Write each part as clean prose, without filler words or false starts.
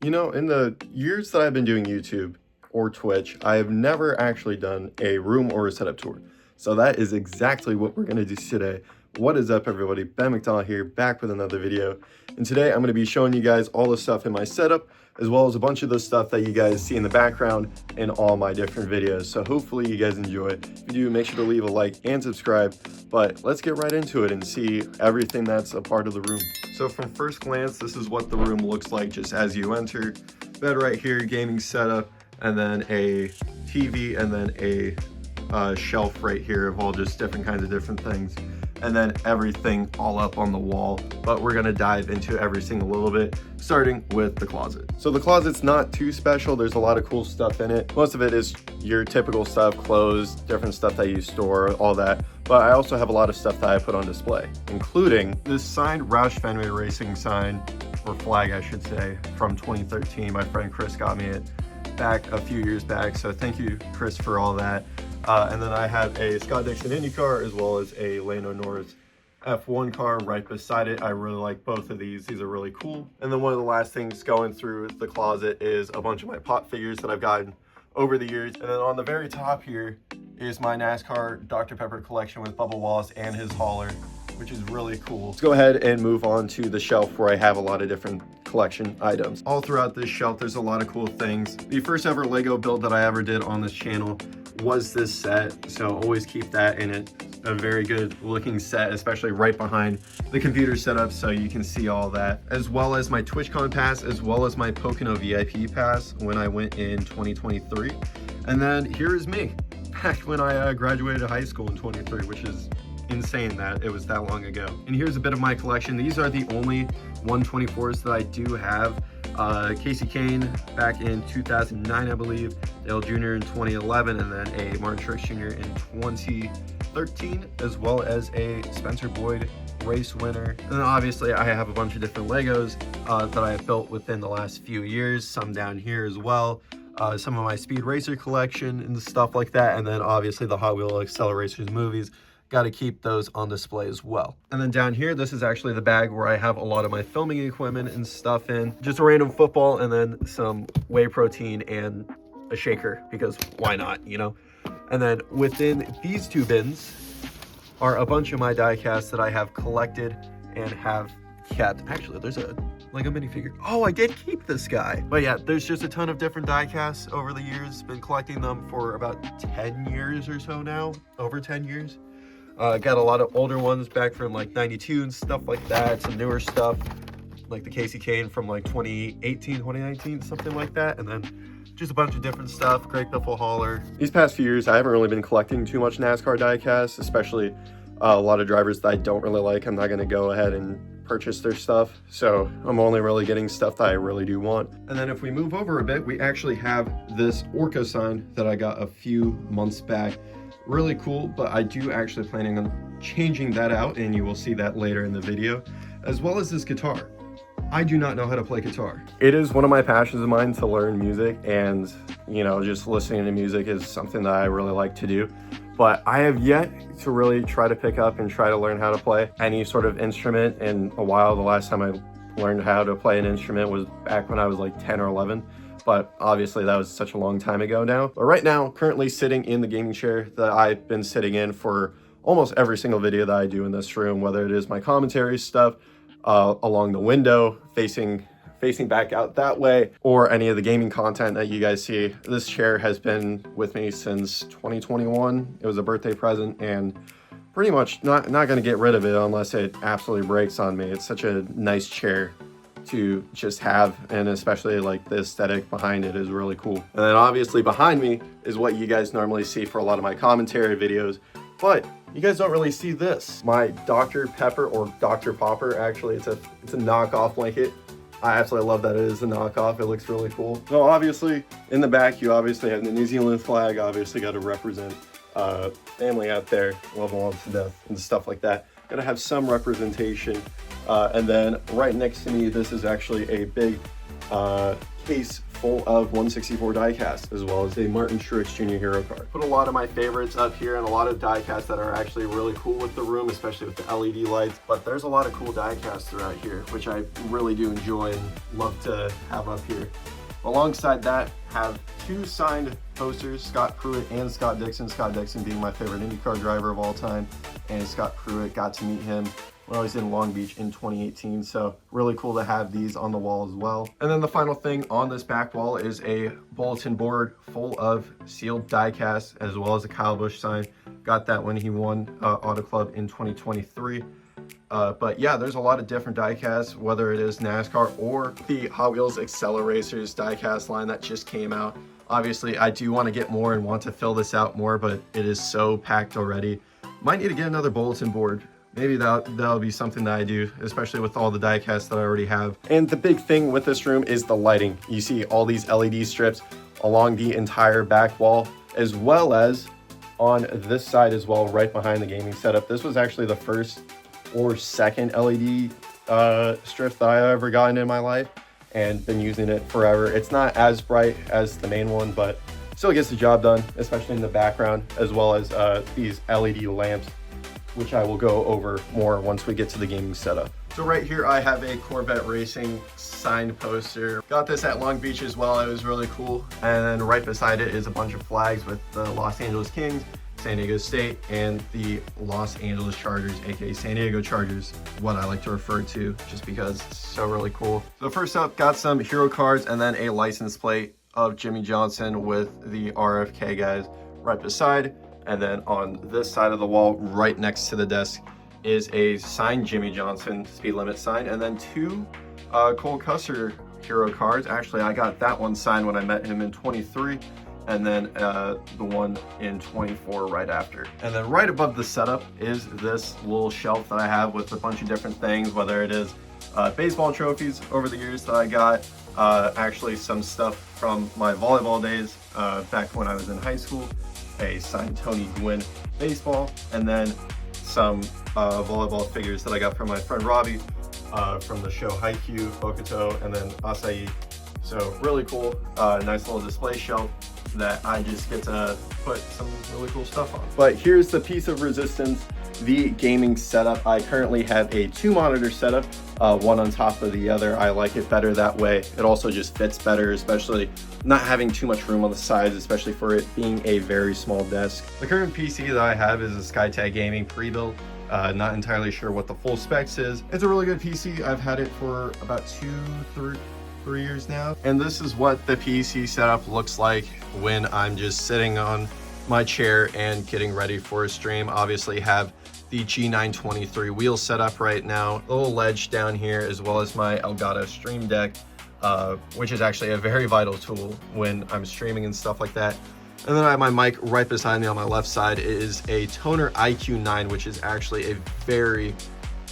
You know, in the years that I've been doing YouTube or Twitch, I have never actually done a room or a setup tour. So that is exactly what we're going to do today. What is up, everybody? Ben McDonald here, back with another video. And today I'm going to be showing you guys all the stuff in my setup, as well as a bunch of the stuff that you guys see in the background in all my different videos. So hopefully you guys enjoy it. If you do, make sure to leave a like and subscribe. But let's get right into it and see everything that's a part of the room. So from first glance, this is what the room looks like just as you enter. Bed right here, gaming setup, and then a TV, and then a shelf right here of all just different kinds of different things. And then everything all up on the wall, but we're gonna dive into every single little bit, starting with the closet. So the closet's not too special. There's a lot of cool stuff in it. Most of it is your typical stuff, clothes, different stuff that you store, all that. But I also have a lot of stuff that I put on display, including this signed Roush Fenway Racing sign, or flag I should say, from 2013. My friend Chris got me it back a few years back, so thank you, Chris, for all that. And then I have a Scott Dixon Indy car, as well as a Lando Norris F1 car right beside it. I really like both of these. These are really cool. And then one of the last things going through the closet is a bunch of my pop figures that I've gotten over the years. And then on the very top here is my NASCAR Dr. Pepper collection with Bubba Wallace and his hauler, which is really cool. Let's go ahead and move on to the shelf where I have a lot of different collection items. All throughout this shelf, there's a lot of cool things. The first ever Lego build that I ever did on this channel was this set, so always keep that in it. A very good looking set, especially right behind the computer setup, so you can see all that, as well as my TwitchCon pass, as well as my Pocono VIP pass when I went in 2023. And then here is me back when I graduated high school in 23, which is insane that it was that long ago. And here's a bit of my collection. These are the only 124s that I do have. Casey Kane back in 2009, I believe, Dale Jr. in 2011, and then a Martin Truex Jr. in 2013, as well as a Spencer Boyd race winner. And then obviously I have a bunch of different Legos that I have built within the last few years, some down here as well. Some of my Speed Racer collection and stuff like that, and then obviously the Hot Wheel Acceleracers movies. Got to keep those on display as well. And then down here, this is actually the bag where I have a lot of my filming equipment and stuff in. Just a random football, and then some whey protein and a shaker, because why not, you know? And then within these two bins are a bunch of my die casts that I have collected and have kept. Actually, there's a Lego minifigure. Oh, I did keep this guy. But yeah, there's just a ton of different die casts over the years. Been collecting them for about 10 years or so now, over 10 years. Got a lot of older ones back from like 92 and stuff like that. Some newer stuff like the Casey Kane from like 2018, 2019, something like that. And then just a bunch of different stuff. Great Biffle hauler. These past few years, I haven't really been collecting too much NASCAR diecasts, especially a lot of drivers that I don't really like. I'm not going to go ahead and purchase their stuff. So I'm only really getting stuff that I really do want. And then if we move over a bit, we actually have this Orca sign that I got a few months back. Really cool, but I do actually planning on changing that out, and you will see that later in the video, as well as this guitar. I do not know how to play guitar. It is one of my passions of mine to learn music, and you know, just listening to music is something that I really like to do. But I have yet to really try to pick up and try to learn how to play any sort of instrument in a while. The last time I learned how to play an instrument was back when I was like 10 or 11. But obviously that was such a long time ago now. But right now, currently sitting in the gaming chair that I've been sitting in for almost every single video that I do in this room, whether it is my commentary stuff along the window, facing back out that way, or any of the gaming content that you guys see. This chair has been with me since 2021. It was a birthday present, and pretty much not gonna get rid of it unless it absolutely breaks on me. It's such a nice chair to just have, and especially like the aesthetic behind it is really cool. And then obviously behind me is what you guys normally see for a lot of my commentary videos, but you guys don't really see this. My Dr. Pepper, or Dr. Popper, actually, it's a knockoff blanket. I absolutely love that it is a knockoff. It looks really cool. So obviously in the back, you obviously have the New Zealand flag. Obviously got to represent family out there, love them all to death and stuff like that. Gonna have some representation. And then right next to me, this is actually a big case full of 164 diecast, as well as a Martin Truex Jr. hero card. Put a lot of my favorites up here and a lot of diecast that are actually really cool with the room, especially with the LED lights. But there's a lot of cool diecast throughout here, which I really do enjoy and love to have up here. Alongside that, have two signed posters, Scott Pruitt and Scott Dixon. Scott Dixon being my favorite IndyCar driver of all time, and Scott Pruitt, got to meet him when I was in Long Beach in 2018, so really cool to have these on the wall as well. And then the final thing on this back wall is a bulletin board full of sealed diecast, as well as a Kyle Busch sign. Got that when he won Auto Club in 2023. But yeah, there's a lot of different diecasts, whether it is NASCAR or the Hot Wheels Acceleracers diecast line that just came out. Obviously, I do want to get more and want to fill this out more, but it is so packed already. Might need to get another bulletin board. Maybe that'll be something that I do, especially with all the diecasts that I already have. And the big thing with this room is the lighting. You see all these LED strips along the entire back wall, as well as on this side as well, right behind the gaming setup. This was actually the first or second LED strip that I ever gotten in my life, and been using it forever. It's not as bright as the main one, but still gets the job done, especially in the background, as well as these LED lamps, which I will go over more once we get to the gaming setup. So right here I have a Corvette Racing signed poster. Got this at Long Beach as well. It was really cool. And then right beside it is a bunch of flags with the Los Angeles Kings, San Diego State, and the Los Angeles Chargers, aka San Diego Chargers, what I like to refer to just because it's so really cool. So first up, got some hero cards and then a license plate of Jimmy Johnson with the RFK guys right beside. And then on this side of the wall, right next to the desk, is a signed Jimmy Johnson speed limit sign, and then two Cole Custer hero cards. Actually, I got that one signed when I met him in 23, and then the one in 24 right after. And then right above the setup is this little shelf that I have with a bunch of different things, whether it is baseball trophies over the years that I got, actually some stuff from my volleyball days back when I was in high school, a signed Tony Gwynn baseball, and then some volleyball figures that I got from my friend Robbie from the show Haikyuu, Bokuto, and then Acai. So really cool, nice little display shelf that I just get to put some really cool stuff on. But here's the piece of resistance, the gaming setup. I currently have a 2-monitor setup, one on top of the other. I like it better that way. It also just fits better, especially not having too much room on the sides, especially for it being a very small desk. The current PC that I have is a Skytag Gaming pre-built. Not entirely sure what the full specs is. It's a really good PC. I've had it for about 3 years now. And this is what the PC setup looks like when I'm just sitting on my chair and getting ready for a stream. Obviously have the G923 wheel set up right now, a little ledge down here, as well as my Elgato Stream Deck, which is actually a very vital tool when I'm streaming and stuff like that. And then I have my mic right beside me on my left side. It is a Toner IQ9, which is actually a very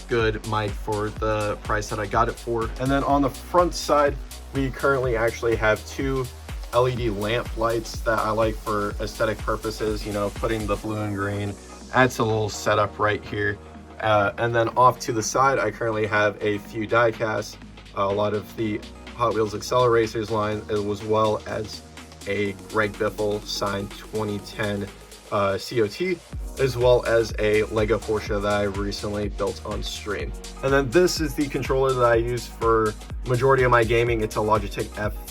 good mic for the price that I got it for. And then on the front side, we currently actually have two LED lamp lights that I like for aesthetic purposes, you know, putting the blue and green, adds a little setup right here. And then off to the side, I currently have a few diecasts, a lot of the Hot Wheels Acceleracers line, as well as a Greg Biffle signed 2010 COT, as well as a Lego Porsche that I recently built on stream. And then this is the controller that I use for majority of my gaming. It's a Logitech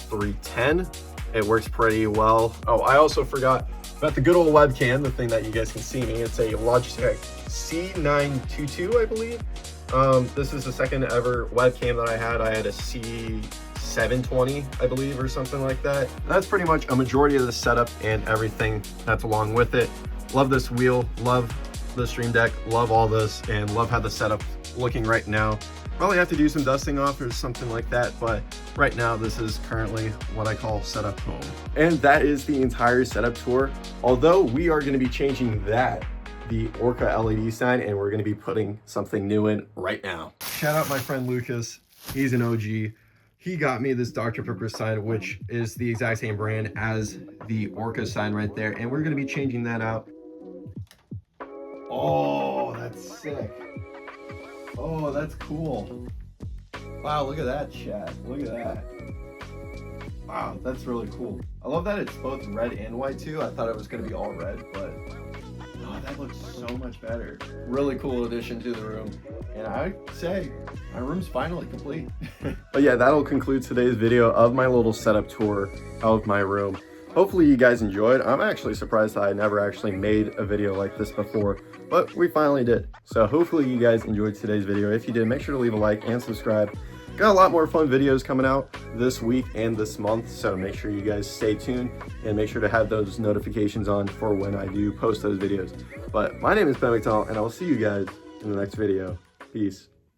F310. It works pretty well. Oh, I also forgot about the good old webcam, the thing that you guys can see me. It's a Logitech C922, I believe. This is the second ever webcam that I had. I had a C720, I believe, or something like that. That's pretty much a majority of the setup and everything that's along with it. Love this wheel, love the Stream Deck, love all this, and love how the setup looking right now. Probably have to do some dusting off or something like that, but right now this is currently what I call setup home. And that is the entire setup tour. Although we are going to be changing that, the Orca LED sign, and we're going to be putting something new in right now. Shout out my friend Lucas. He's an OG. He got me this Dr. Pepper sign, which is the exact same brand as the Orca sign right there, and we're going to be changing that out. Oh, that's sick. Oh, that's cool. Wow, look at that, chat. Look at that. Wow, that's really cool. I love that it's both red and white too. I thought it was gonna be all red, but oh, that looks so much better. Really cool addition to the room. And I'd say my room's finally complete. But yeah, that'll conclude today's video of my little setup tour of my room. Hopefully you guys enjoyed. I'm actually surprised that I never actually made a video like this before, but we finally did. So hopefully you guys enjoyed today's video. If you did, make sure to leave a like and subscribe. Got a lot more fun videos coming out this week and this month, so make sure you guys stay tuned and make sure to have those notifications on for when I do post those videos. But my name is Ben McDonald, and I will see you guys in the next video. Peace.